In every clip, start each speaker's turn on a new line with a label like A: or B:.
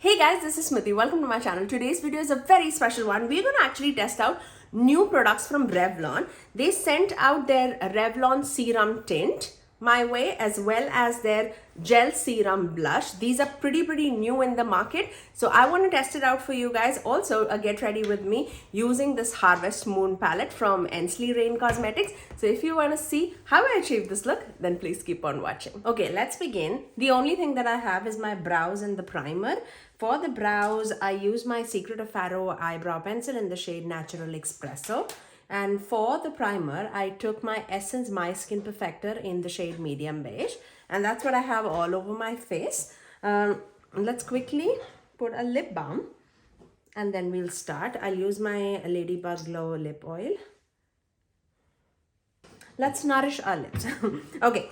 A: Hey guys, this is Smithy. Welcome to my channel. Today's video is a very special one. We're going to actually test out new products from Revlon. They sent out their Revlon Serum Tint my way, as well as their gel serum blush. These are pretty new in the market, so I want to test it out for you guys. Also, get ready with me using this Harvest Moon palette from Ensley Rain Cosmetics. So if you want to see how I achieved this look, then please keep on watching. Okay, let's begin. The only thing that I have is my brows and the primer. For the brows, I use my Secret of Pharaoh eyebrow pencil in the shade Natural Espresso. And for the primer, I took my Essence My Skin Perfector in the shade Medium Beige. And that's what I have all over my face. Let's quickly put a lip balm. And then we'll start. I'll use my Ladybug Glow Lip Oil. Let's nourish our lips. Okay.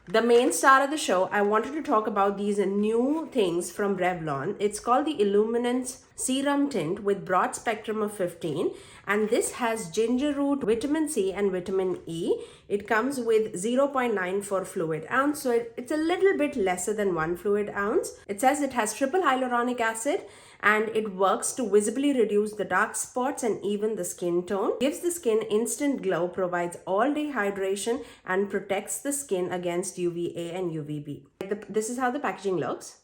A: The main star of the show, I wanted to talk about these new things from Revlon. It's called the Illuminance Serum Tint with broad spectrum of 15. And this has ginger root, vitamin C and vitamin E. It comes with 0.94 fluid ounce. So it's a little bit lesser than 1 fluid ounce. It says it has triple hyaluronic acid and it works to visibly reduce the dark spots and even the skin tone. Gives the skin instant glow, provides all-day hydration and protects the skin against UVA and UVB. This is how the packaging looks.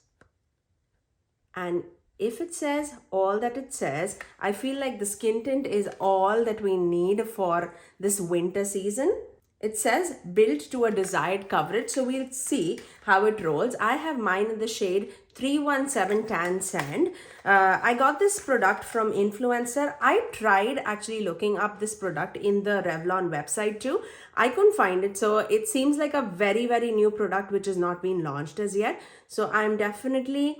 A: And if it says all that it says, I feel like the skin tint is all that we need for this winter season. It says built to a desired coverage, so we'll see how it rolls. I have mine in the shade 317 Tan Sand. I got this product from Influencer. I tried actually looking up this product in the Revlon website too. I couldn't find it, so it seems like a very new product which has not been launched as yet. So I'm definitely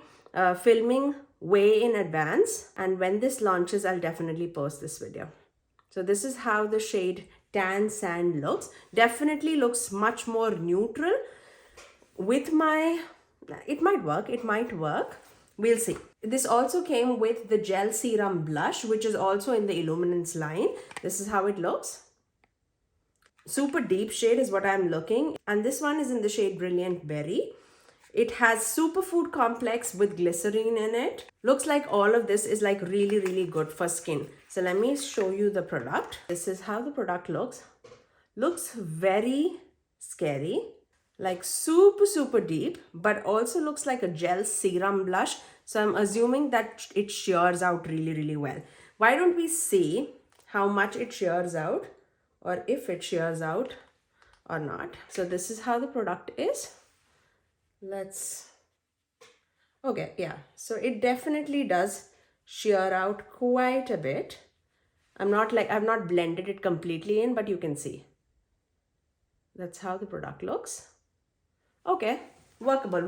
A: filming way in advance, and when this launches, I'll definitely post this video. So this is how the shade Tan Sand looks. Definitely looks much more neutral. With my, it might work. We'll see. This also came with the gel serum blush, which is also in the Illuminance line. This is how it looks. Super deep shade is what I'm looking. And this one is in the shade Brilliant Berry. It has Superfood Complex with glycerin in it. Looks like all of this is like really good for skin. So let me show you the product. This is how the product looks. Looks very scary, like super deep, but also looks like a gel serum blush. So I'm assuming that it shears out really well. Why don't we see how much it shears out, or if it shears out or not. So this is how the product is. Okay, yeah, so it definitely does shear out quite a bit. I've not blended it completely in, but you can see. That's how the product looks. Okay, workable.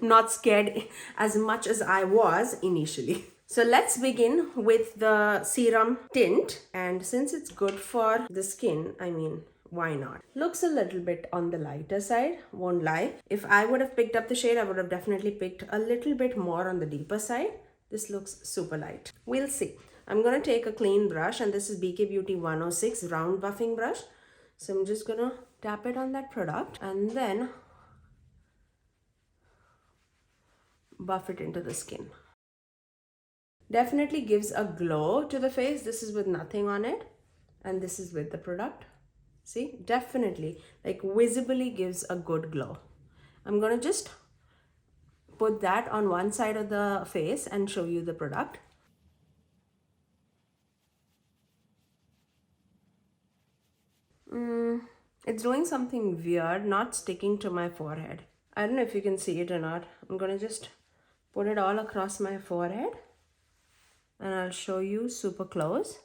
A: Not scared as much as I was initially. So let's begin with the serum tint. And since it's good for the skin, I mean, why not? Looks a little bit on the lighter side, won't lie. If I would have picked up the shade, I would have definitely picked a little bit more on the deeper side. This looks super light. We'll see. I'm going to take a clean brush, and this is BK Beauty 106 round buffing brush. So I'm just going to tap it on that product and then buff it into the skin. Definitely gives a glow to the face. This is with nothing on it, and this is with the product. See, definitely like visibly gives a good glow. I'm going to just put that on one side of the face and show you the product. It's doing something weird, not sticking to my forehead. I don't know if you can see it or not. I'm going to just put it all across my forehead and I'll show you super close.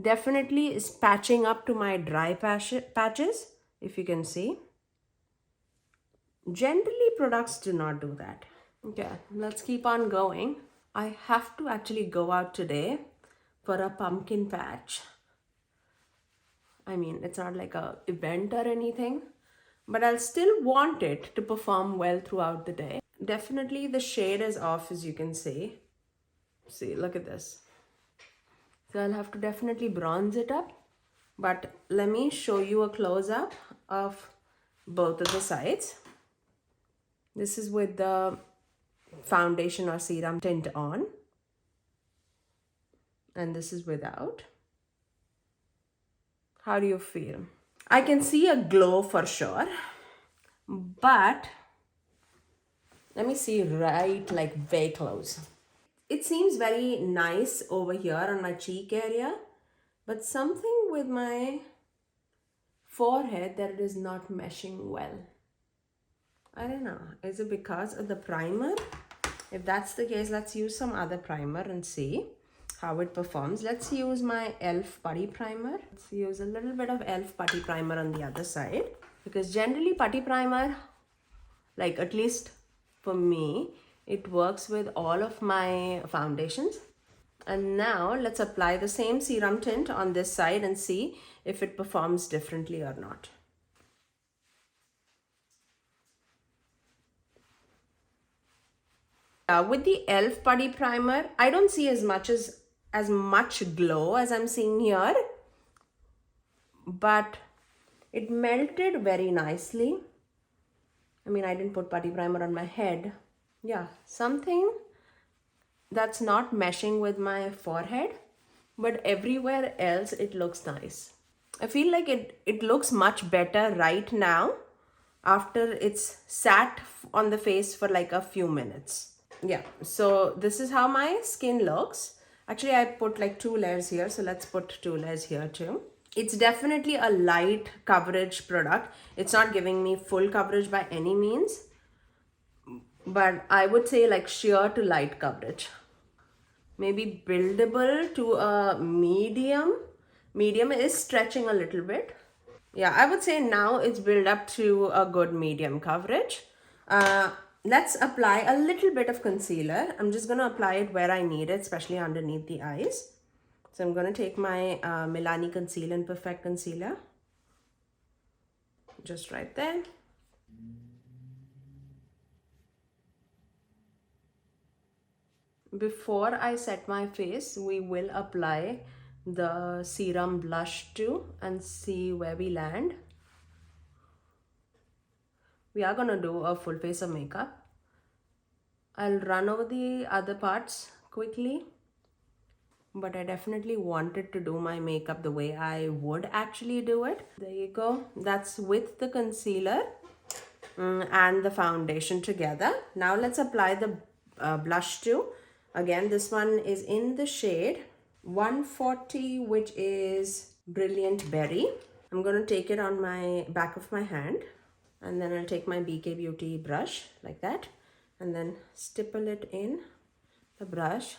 A: Definitely is patching up to my dry patches, if you can see. Generally, products do not do that. Okay, let's keep on going. I have to actually go out today for a pumpkin patch. I mean, it's not like an event or anything, but I'll still want it to perform well throughout the day. Definitely the shade is off, as you can see. See, look at this. So I'll have to definitely bronze it up. But let me show you a close-up of both of the sides. This is with the foundation or serum tint on. And this is without. How do you feel? I can see a glow for sure, but let me see right like very close. It seems very nice over here on my cheek area, but something with my forehead that it is not meshing well. I don't know. Is it because of the primer? If that's the case, let's use some other primer and see how it performs. Let's use my e.l.f. putty primer. Let's use a little bit of e.l.f. putty primer on the other side, because generally putty primer, like at least for me, it works with all of my foundations. And now let's apply the same serum tint on this side and see if it performs differently or not. With the e.l.f. putty primer, I don't see as much glow as I'm seeing here, but it melted very nicely. I mean, I didn't put putty primer on my head. Yeah, something that's not meshing with my forehead, but everywhere else it looks nice. I feel like it looks much better right now after it's sat on the face for like a few minutes. Yeah, so this is how my skin looks. Actually, I put like 2 layers here, so let's put 2 layers here too. It's definitely a light coverage product. It's not giving me full coverage by any means, but I would say like sheer to light coverage. Maybe buildable to a medium. Medium is stretching a little bit. Yeah, I would say now it's built up to a good medium coverage. Let's apply a little bit of concealer. I'm just going to apply it where I need it, especially underneath the eyes. So I'm going to take my Milani Conceal and Perfect Concealer. Just right there. Before I set my face, we will apply the Serum Blush too and see where we land. We are going to do a full face of makeup. I'll run over the other parts quickly, but I definitely wanted to do my makeup the way I would actually do it. There you go. That's with the concealer and the foundation together. Now let's apply the blush too. Again, this one is in the shade 140, which is Brilliant Berry. I'm going to take it on my back of my hand, and then I'll take my BK Beauty brush like that, and then stipple it in the brush,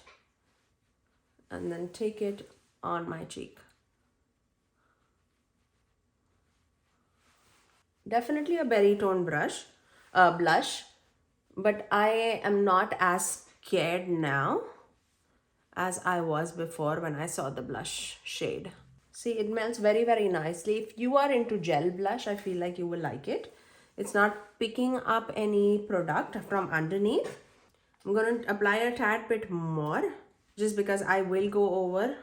A: and then take it on my cheek. Definitely a berry tone blush, but I am not as scared now as I was before when I saw the blush shade. See, it melts very, very nicely. If you are into gel blush, I feel like you will like it. It's not picking up any product from underneath. I'm going to apply a tad bit more just because I will go over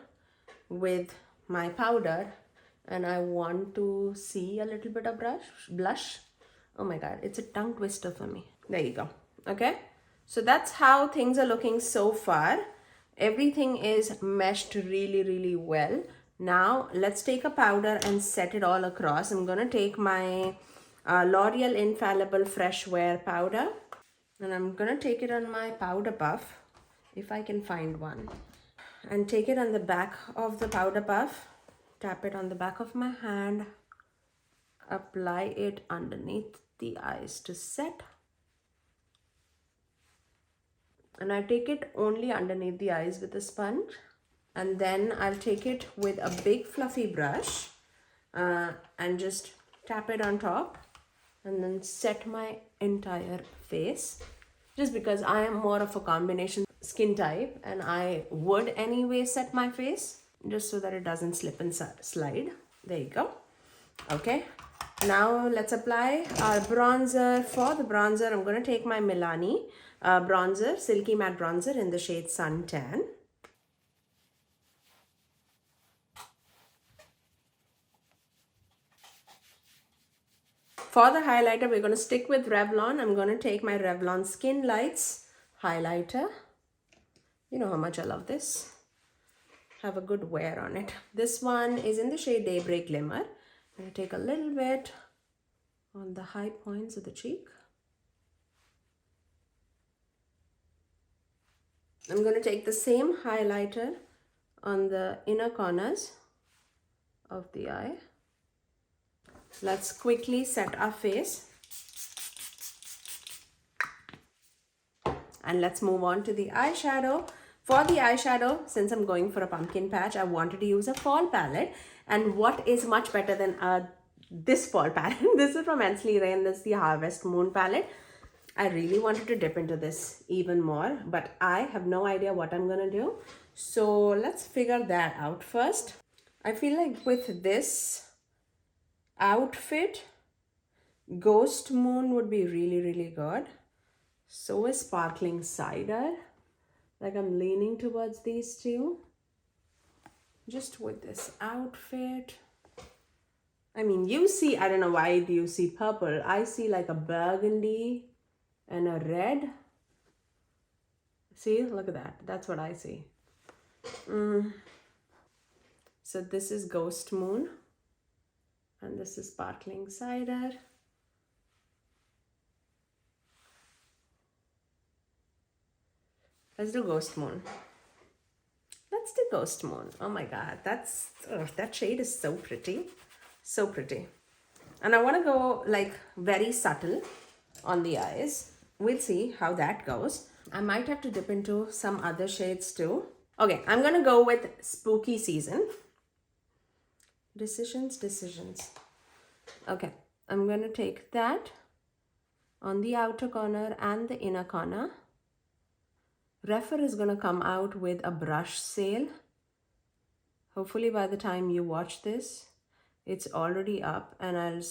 A: with my powder and I want to see a little bit of blush. Oh my god, it's a tongue twister for me. There you go. Okay, so that's how things are looking so far. Everything is meshed really, really well. Now let's take a powder and set it all across. I'm going to take my L'Oreal Infallible Fresh Wear powder, and I'm going to take it on my powder puff, if I can find one, and take it on the back of the powder puff, tap it on the back of my hand, apply it underneath the eyes to set, and I take it only underneath the eyes with a sponge, and then I'll take it with a big fluffy brush and just tap it on top and then set my entire face, just because I am more of a combination skin type and I would anyway set my face just so that it doesn't slip and slide. There you go. Okay, now let's apply our bronzer. For the bronzer, I'm going to take my Milani bronzer, Silky Matte Bronzer in the shade Suntan. For the highlighter, we're going to stick with Revlon. I'm going to take my Revlon Skin Lights highlighter. You know how much I love this. Have a good wear on it. This one is in the shade Daybreak Glimmer. I'm going to take a little bit on the high points of the cheek. I'm going to take the same highlighter on the inner corners of the eye. Let's quickly set our face. And let's move on to the eyeshadow. For the eyeshadow, since I'm going for a pumpkin patch, I wanted to use a fall palette. And what is much better than this fall palette? This is from Ensley Rain. This is the Harvest Moon palette. I really wanted to dip into this even more, but I have no idea what I'm gonna do. So let's figure that out first. I feel like with this outfit, Ghost Moon would be really, really good. So is Sparkling Cider. Like I'm leaning towards these two. Just with this outfit. I mean, you see, I don't know why you see purple. I see like a burgundy and a red. See, look at that. That's what I see. So this is Ghost Moon. And this is Sparkling Cider. Let's do Ghost Moon. Let's do Ghost Moon. Oh my God, that shade is so pretty. So pretty. And I want to go like very subtle on the eyes. We'll see how that goes. I might have to dip into some other shades too. Okay, I'm going to go with Spooky Season. Decisions. Okay, I'm going to take that on the outer corner and the inner corner. Refer is going to come out with a brush sale. Hopefully by the time you watch this, it's already up, and I'll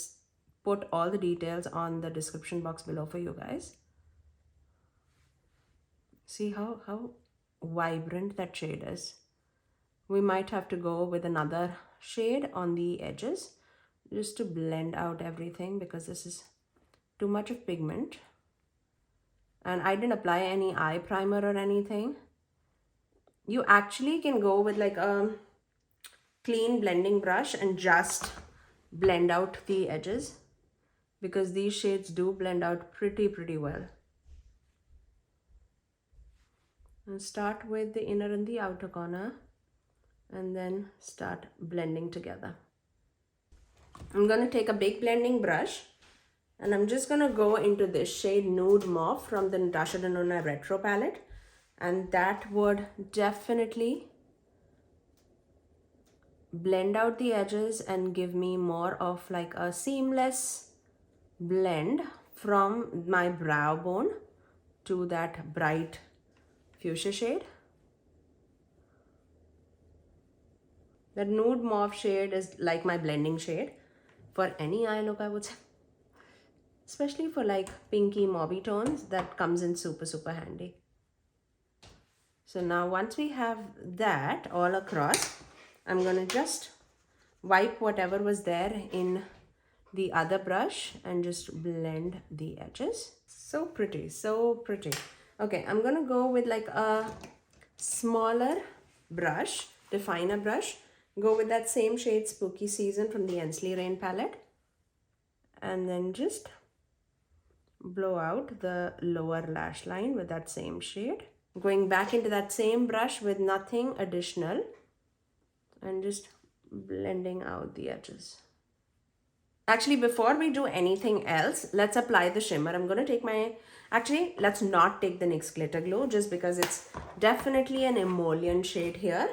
A: put all the details on the description box below for you guys. See how vibrant that shade is. We might have to go with another shade on the edges just to blend out everything, because this is too much of pigment. And I didn't apply any eye primer or anything. You actually can go with like a clean blending brush and just blend out the edges, because these shades do blend out pretty well. And start with the inner and the outer corner and then start blending together. I'm going to take a big blending brush and I'm just going to go into this shade Nude Mauve from the Natasha Denona Retro palette, and that would definitely blend out the edges and give me more of like a seamless blend from my brow bone to that bright fuchsia shade. That Nude Mauve shade is like my blending shade for any eye look, I would say. Especially for like pinky mauvey tones, that comes in super handy. So now once we have that all across, I'm going to just wipe whatever was there in the other brush and just blend the edges. So pretty, so pretty. Okay, I'm going to go with like a smaller brush, definer brush. Go with that same shade Spooky Season from the Ensley Rain palette. And then just blow out the lower lash line with that same shade. Going back into that same brush with nothing additional and just blending out the edges. Actually, before we do anything else, let's apply the shimmer. I'm going to take my... Actually, let's not take the NYX Glitter Glue just because it's definitely an emollient shade here.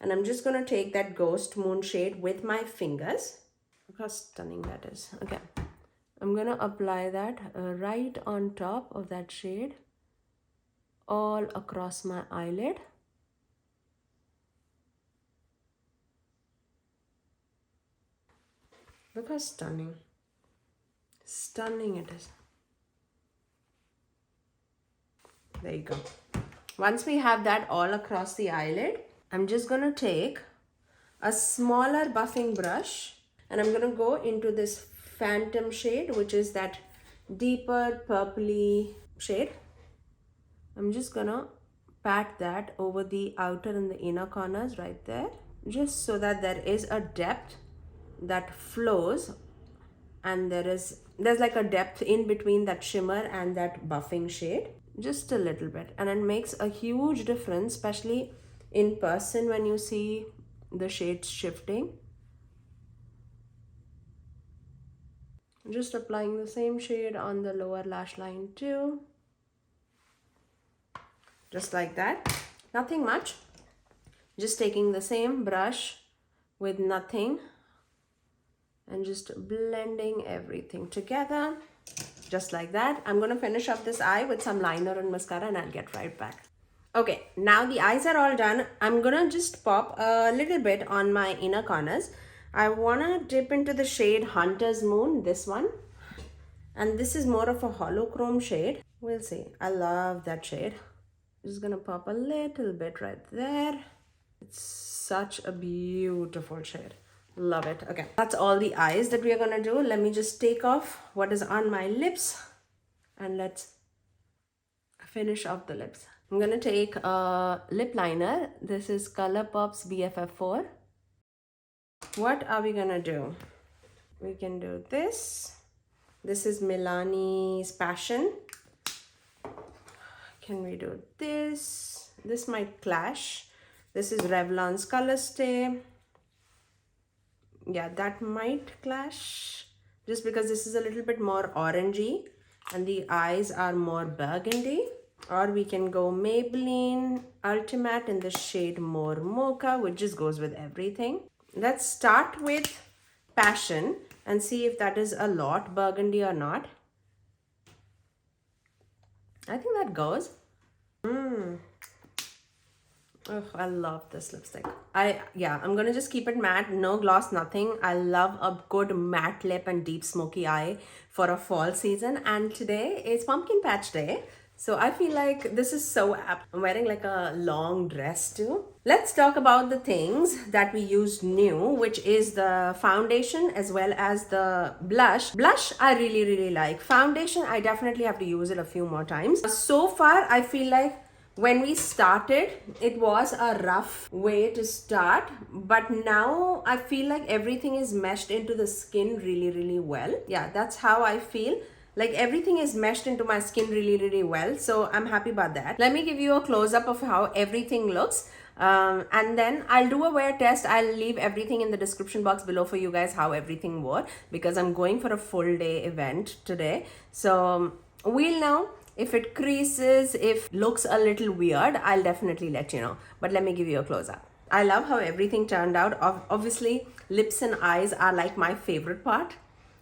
A: And I'm just going to take that Ghost Moon shade with my fingers. Look how stunning that is. Okay. I'm going to apply that right on top of that shade, all across my eyelid. Look how stunning. Stunning it is. There you go. Once we have that all across the eyelid, I'm just going to take a smaller buffing brush and I'm going to go into this Phantom shade, which is that deeper purpley shade. I'm just gonna pat that over the outer and the inner corners right there, just so that there is a depth that flows, and there's like a depth in between that shimmer and that buffing shade, just a little bit, and it makes a huge difference, especially in person when you see the shades shifting. Just applying the same shade on the lower lash line too, just like that. Nothing much, just taking the same brush with nothing and just blending everything together, just like that. I'm gonna finish up this eye with some liner and mascara, and I'll get right back. Okay, now the eyes are all done. I'm gonna just pop a little bit on my inner corners. I wanna dip into the shade Hunter's Moon, this one. And this is more of a holochrome shade. We'll see. I love that shade. Just gonna pop a little bit right there. It's such a beautiful shade. Love it. Okay, that's all the eyes that we are gonna do. Let me just take off what is on my lips and let's finish off the lips. I'm gonna take a lip liner. This is ColourPop's BFF4. What are we gonna do? We can do this. This is Milani's Passion. Can we do this? This might clash. This is Revlon's Color Stay. Yeah, that might clash, just because this is a little bit more orangey and the eyes are more burgundy. Or we can go Maybelline Ultimate in the shade More Mocha, which just goes with everything. Let's start with Passion and see if that is a lot burgundy or not. I think that goes. Oh, I love this lipstick. I'm gonna just keep it matte, no gloss, nothing. I love a good matte lip and deep smoky eye for a fall season. And today is Pumpkin Patch Day, so I feel like this is so apt. I'm wearing like a long dress too. Let's talk about the things that we used new, which is the foundation as well as the blush. Blush, I really like. Foundation, I definitely have to use it a few more times. So far, I feel like when we started, it was a rough way to start, but now I feel like everything is meshed into the skin really well. Yeah, that's how I feel. Like everything is meshed into my skin really well, so I'm happy about that. Let me give you a close-up of how everything looks. And then I'll do a wear test. I'll leave everything in the description box below for you guys how everything wore, because I'm going for a full day event today. So we'll know. If it creases, if looks a little weird, I'll definitely let you know. But let me give you a close-up. I love how everything turned out. Obviously, lips and eyes are like my favorite part.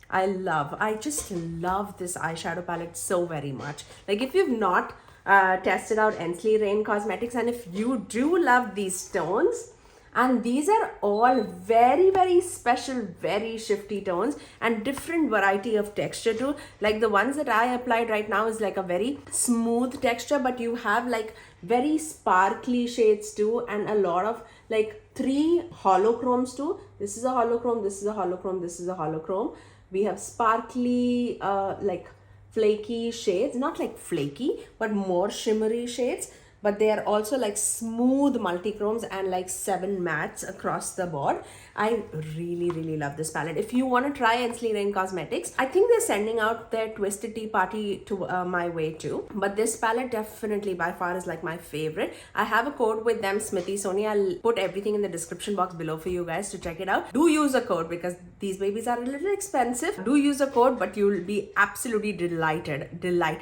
A: I just love this eyeshadow palette so very much. Like if you've not tested out Ensley Rain Cosmetics, and if you do love these tones, and these are all very special, very shifty tones and different variety of texture too. Like the ones that I applied right now is like a very smooth texture, but you have like very sparkly shades too, and a lot of like 3 holochromes too. This is a holochrome, this is a holochrome, this is a holochrome. We have sparkly like flaky shades, not like flaky, but more shimmery shades. But they are also like smooth multichromes and like 7 mattes across the board. I really love this palette. If you want to try Ensley Rain Cosmetics, I think they're sending out their Twisted Tea Party to my way too. But this palette definitely by far is like my favorite. I have a code with them, Smithy Sony. I'll put everything in the description box below for you guys to check it out. Do use a code because these babies are a little expensive. Do use a code, but you'll be absolutely delighted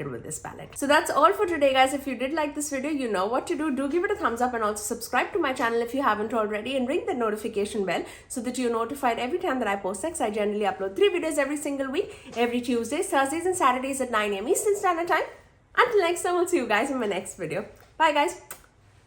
A: with this palette. So that's all for today, guys. If you did like this video, you know what to do. Do give it a thumbs up and also subscribe to my channel if you haven't already, and ring the notification bell so that you're notified every time that I post next. I generally upload 3 videos every single week, every Tuesdays, Thursdays and Saturdays at 9 AM Eastern Standard Time. Until next time, I'll see you guys in my next video. Bye guys.